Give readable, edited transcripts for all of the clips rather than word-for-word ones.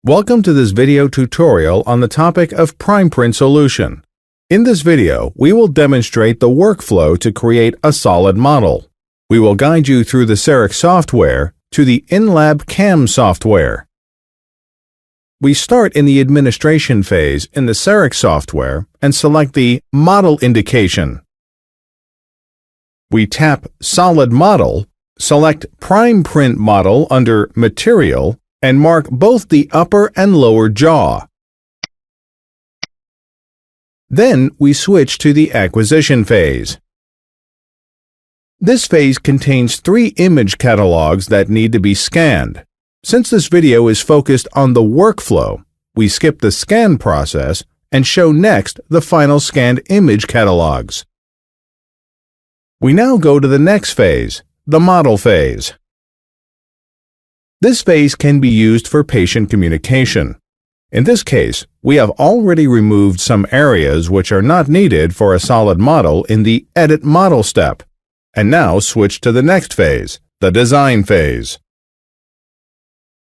Welcome to this video tutorial on the topic of Primeprint Solution. In this video, we will demonstrate the workflow to create a solid model. We will guide you through the CEREC software to the in-lab CAM software. We start in the administration phase in the CEREC software and select the Model indication. We tap Solid Model, select Primeprint Model under Material, and mark both the upper and lower jaw. Then we switch to the acquisition phase. This phase contains 3 image catalogs that need to be scanned. Since this video is focused on the workflow, we skip the scan process and show next the final scanned image catalogs. We now go to the next phase, the model phase. This phase can be used for patient communication. In this case, we have already removed some areas which are not needed for a solid model in the Edit Model step, and now switch to the next phase, the design phase.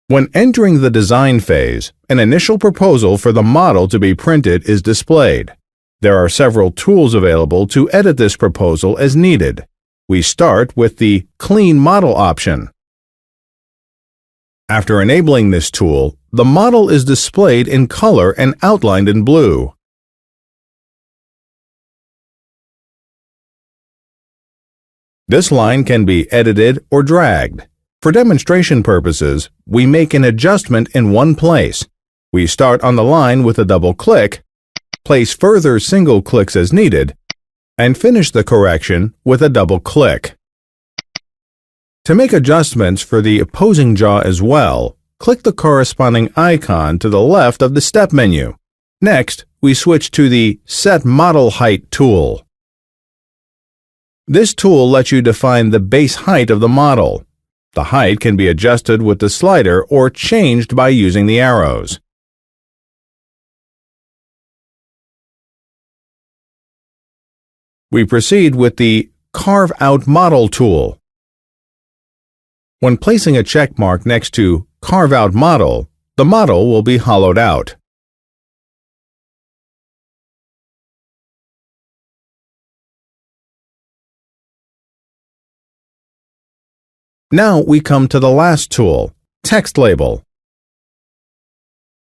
When entering the design phase, an initial proposal for the model to be printed is displayed. There are several tools available to edit this proposal as needed. We start with the Clean Model option. After enabling this tool, the model is displayed in color and outlined in blue. This line can be edited or dragged. For demonstration purposes, we make an adjustment in one place. We start on the line with a double click, place further single clicks as needed, and finish the correction with a double click. To make adjustments for the opposing jaw as well, click the corresponding icon to the left of the step menu. Next, we switch to the Set Model Height tool. This tool lets you define the base height of the model. The height can be adjusted with the slider or changed by using the arrows. We proceed with the Carve Out Model tool. When placing a check mark next to Carve Out Model, the model will be hollowed out. Now we come to the last tool, Text Label.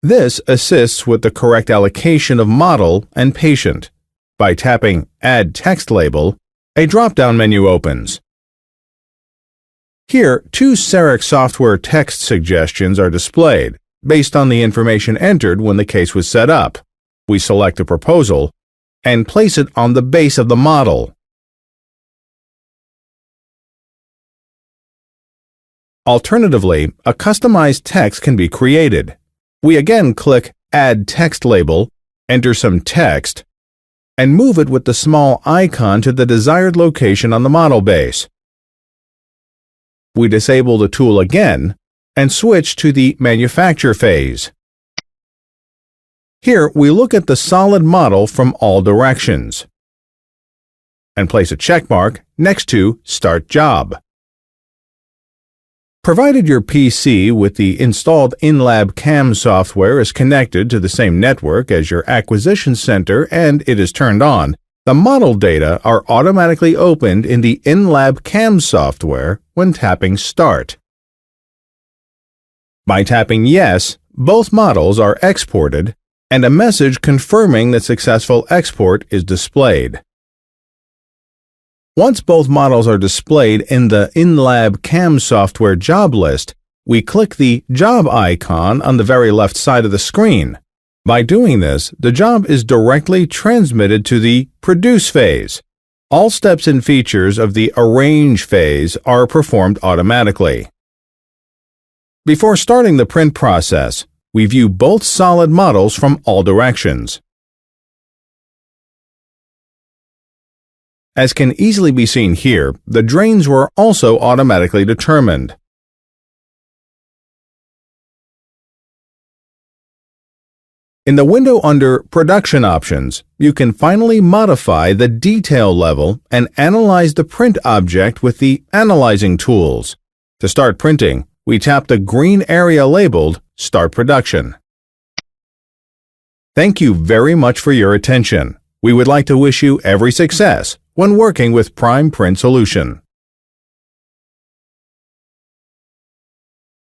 This assists with the correct allocation of model and patient. By tapping Add Text Label, a drop-down menu opens. Here, 2 CEREC software text suggestions are displayed, based on the information entered when the case was set up. We select a proposal and place it on the base of the model. Alternatively, a customized text can be created. We again click Add Text Label, enter some text, and move it with the small icon to the desired location on the model base. We disable the tool again and switch to the manufacture phase. Here we look at the solid model from all directions and place a check mark next to Start Job. Provided your PC with the installed in-lab CAM software is connected to the same network as your acquisition center and it is turned on, the model data are automatically opened in the in-lab CAM software when tapping Start. By tapping Yes, both models are exported, and a message confirming the successful export is displayed. Once both models are displayed in the in-lab CAM software job list, we click the Job icon on the very left side of the screen. By doing this, the job is directly transmitted to the Produce phase. All steps and features of the Arrange phase are performed automatically. Before starting the print process, we view both solid models from all directions. As can easily be seen here, the drains were also automatically determined. In the window under Production Options, you can finally modify the detail level and analyze the print object with the Analyzing tools. To start printing, we tap the green area labeled Start Production. Thank you very much for your attention. We would like to wish you every success when working with Primeprint Solution.